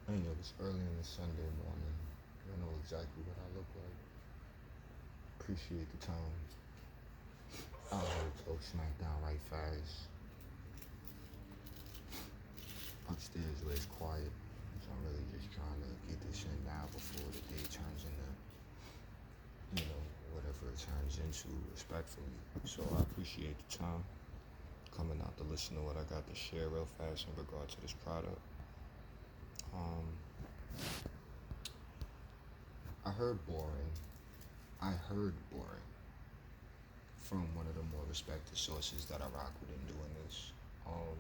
I know it's early on a Sunday morning. I know exactly what I look like. Appreciate the time. I'll go Smackdown right fast. Upstairs where it's quiet. So I'm really just trying to get this in now before the day turns into, whatever it turns into respectfully. So I appreciate the time coming out to listen to what I got to share real fast in regard to this product. Um, I heard boring. I heard boring from one of the more respected sources that I rock with in doing this. Um,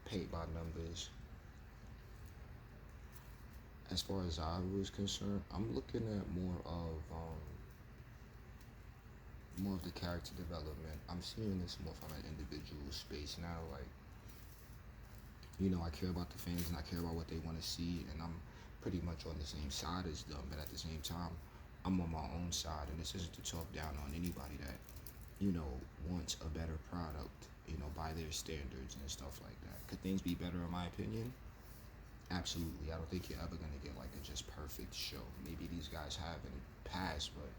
Paid by numbers. As far as I was concerned, I'm looking at more of the character development. I'm seeing this more from an individual space now. Like, I care about the fans and I care about what they want to see, and I'm pretty much on the same side as them. But at the same time, I'm on my own side, and this isn't to talk down on anybody that wants a better product, by their standards and stuff like that. Could things be better in my opinion? Absolutely. I don't think you're ever gonna get like a just perfect show. Maybe these guys have in the past, but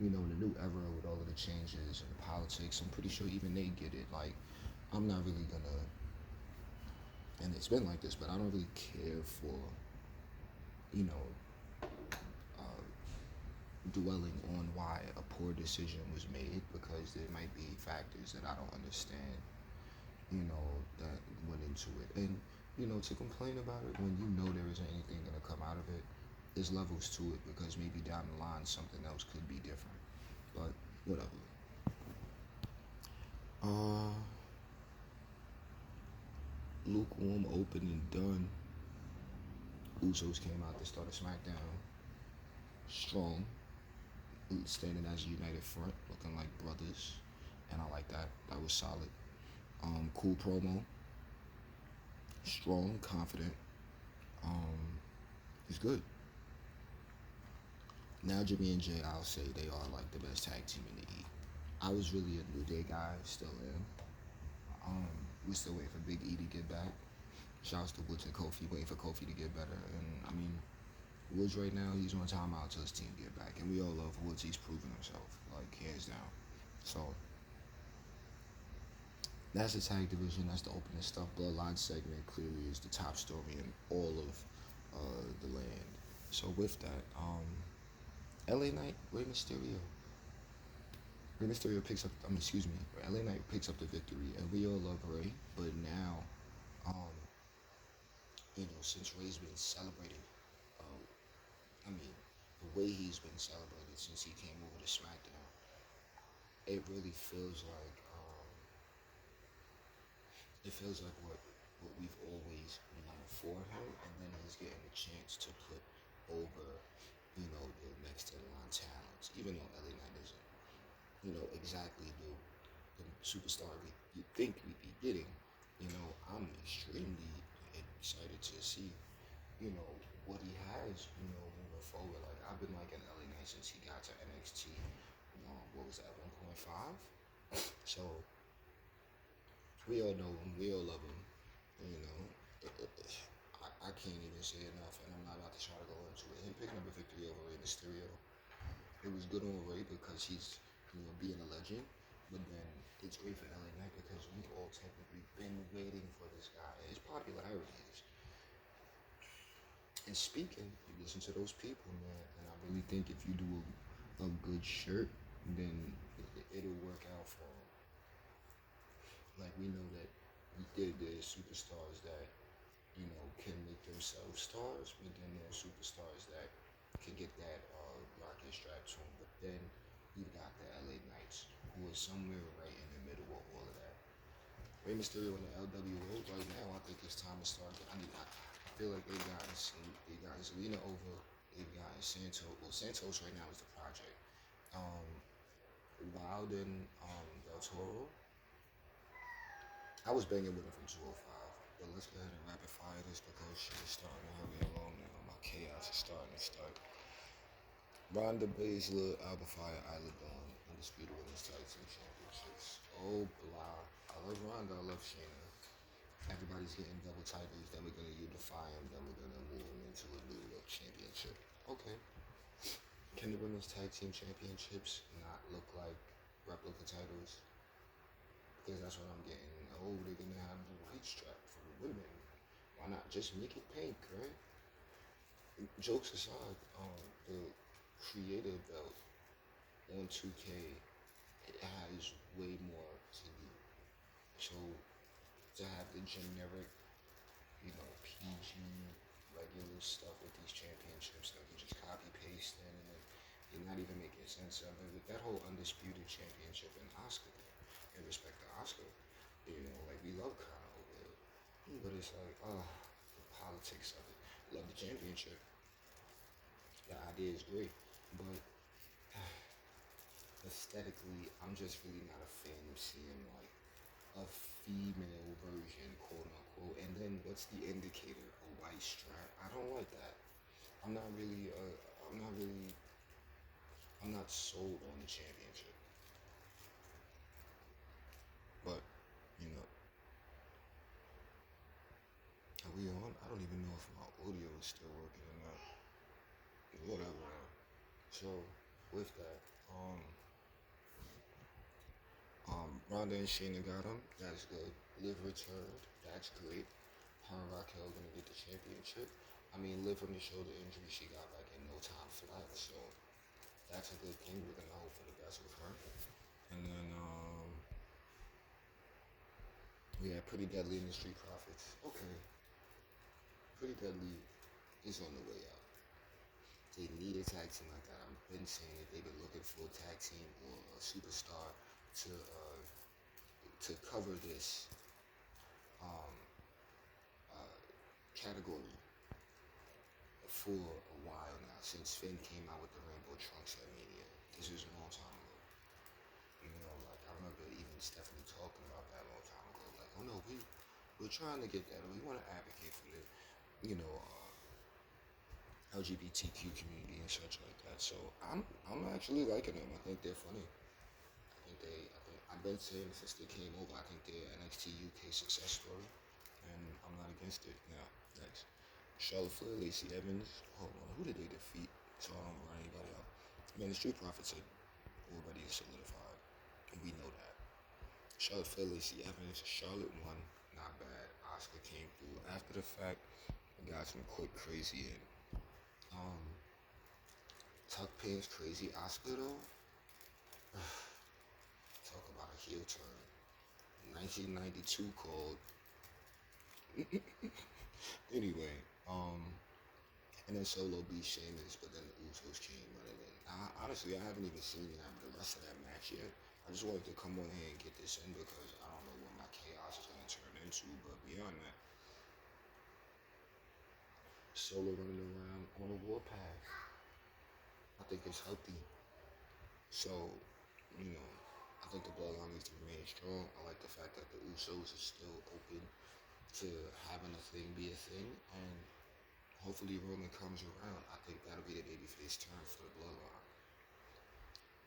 in the new era with all of the changes and the politics, I'm pretty sure even they get it. Like, I'm not really gonna, and it's been like this, but I don't really care for, you know, dwelling on why a poor decision was made because there might be factors that I don't understand, that went into it. And, to complain about it when you know there isn't anything going to come out of it, there's levels to it because maybe down the line something else could be different. But whatever. Uh, Lukewarm, open, and done. Usos came out to start a Smackdown strong, standing as a united front, looking like brothers, and I like that. That was solid. Cool promo, strong, confident. It's good. Now Jimmy and Jay, I'll say they are like the best tag team in the E. I was really a New Day guy, still am. We're still waiting for Big E to get back. Shouts to Woods and Kofi, waiting for Kofi to get better. And I mean, Woods right now, he's on timeout till his team get back. And we all love Woods. He's proven himself, like, hands down. So, that's the tag division. That's the opening stuff. Bloodline segment clearly is the top story in all of the land. So, with that, LA Knight, Rey Mysterio. Rey Mysterio picks up, excuse me, LA Knight picks up the victory. And we all love Rey. But now, um, since Rey's been celebrated, uh, I mean, the way he's been celebrated since he came over to SmackDown, it really feels like what we've always wanted for him, and then he's getting a chance to put over, the next in line talents, even though LA Knight isn't, exactly the superstar you think we'd be getting. I'm extremely excited to see, what he has, moving forward. Like, I've been liking LA Knight since he got to NXT. What was that, 1.5? So we all know him, we all love him. You know, I can't even say enough, and I'm not about to try to go into it. Him picking up a victory over Rey Mysterio, it was good on Rey because he's, being a legend. But then it's great for LA Knight because we've all technically been waiting for this guy. His popularity is. And speaking, you listen to those people, man, and I really think if you do a good shirt, then it'll work out for him. Like, we know that there's superstars that, can make themselves stars, but then there's superstars that can get that rocket strapped to them. But then you got the LA Knights, who is somewhere right in the middle of all of that. Rey Mysterio in the LWO right now, I think it's time to start. I feel like they got Selena over, they've gotten Santos. Well, Santos right now is the project. Um, Wilden, Del Toro, I was banging with him from 205, but let's go ahead and rapid fire this because shit is starting to hurry along now. My chaos is starting to start. Ronda Baszler, Alba Fire, Isla Dawn, Undisputed Women's Tag Team Championships. Oh, blah. I love Ronda, I love Shayna. Everybody's getting double titles. Then we're gonna unify them. Then we're gonna move them into a new championship. Okay. Can the women's tag team championships not look like replica titles? Because that's what I'm getting. Oh, they're gonna have the white strap for the women. Why not just make it pink, right? Jokes aside, the creative belt on 2K, it has way more to do. So to have the generic, PG regular stuff with these championships that you just copy paste in, and you're not even making sense of it. With that whole undisputed championship in Oscar, in respect to Oscar, like we love Kyle, but it's like, the politics of it. Love the championship. The idea is great, but aesthetically, I'm just really not a fan of seeing like a female version, quote unquote. And then what's the indicator? A white strap? I don't like that. I'm not really. I'm not really. I'm not sold on the championship. But you know, are we on? I don't even know if my audio is still working or not. Whatever. So with that, Ronda and Shayna got him. That's good. Liv returned. That's great. Her and Raquel gonna get the championship. I mean, Liv from the shoulder injury she got like in no time flat, so that's a good thing. We're gonna hope for the best with her. And then we had Pretty Deadly in the Street Profits. Okay, Pretty Deadly is on the way out. They need a tag team like that. I've been saying it. They've been looking for a tag team or a superstar to cover this um, category for a while now, since Finn came out with the rainbow trunks at Mania. This was a long time ago. Like I remember even Stephanie talking about that a long time ago. Like, oh no, we're trying to get that. We want to advocate for the, LGBTQ community and such like that. So I'm actually liking them. I think they're funny. I've been saying since they came over. I think they're NXT UK success story, and I'm not against it. Now, next. Charlotte Flair, Lacey Evans. Hold on, who did they defeat? So I don't run anybody out. I mean, the Street Profits are already solidified, and we know that. Charlotte Flair, Lacey Evans. Charlotte won, not bad. Oscar came through after the fact. Got some quick crazy in. Tuck Pins crazy Oscar though. Talk about a heel turn. 1992 called. Anyway, and then Solo beat Sheamus, but then the Usos came running in. Honestly, I haven't even seen the rest of that match yet. I just wanted to come on here and get this in because I don't know what my chaos is going to turn into. But beyond that, Solo running around on a warpath, I think it's healthy. So, I think the bloodline needs to remain strong. I like the fact that the Usos are still open to having a thing be a thing, and hopefully Roman comes around. I think that'll be the babyface turn for the bloodline.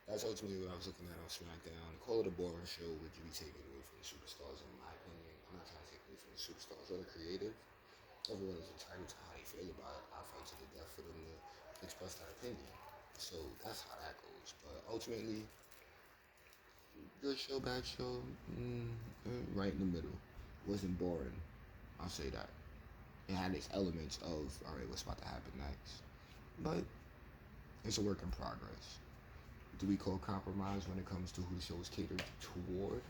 That's ultimately what I was looking at on Smackdown. Call it a boring show, would you be taking away from the superstars, in my opinion? I'm not trying to take away from the superstars or the creative. Everyone is entitled to how they feel about it. I fight to the death for them to express that opinion. So that's how that goes. But ultimately, good show, bad show, right in the middle. Wasn't boring. I'll say that. It had its elements of, alright, what's about to happen next? But it's a work in progress. Do we call compromise when it comes to who the show is catered toward?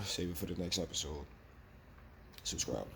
Save it for the next episode. Subscribe.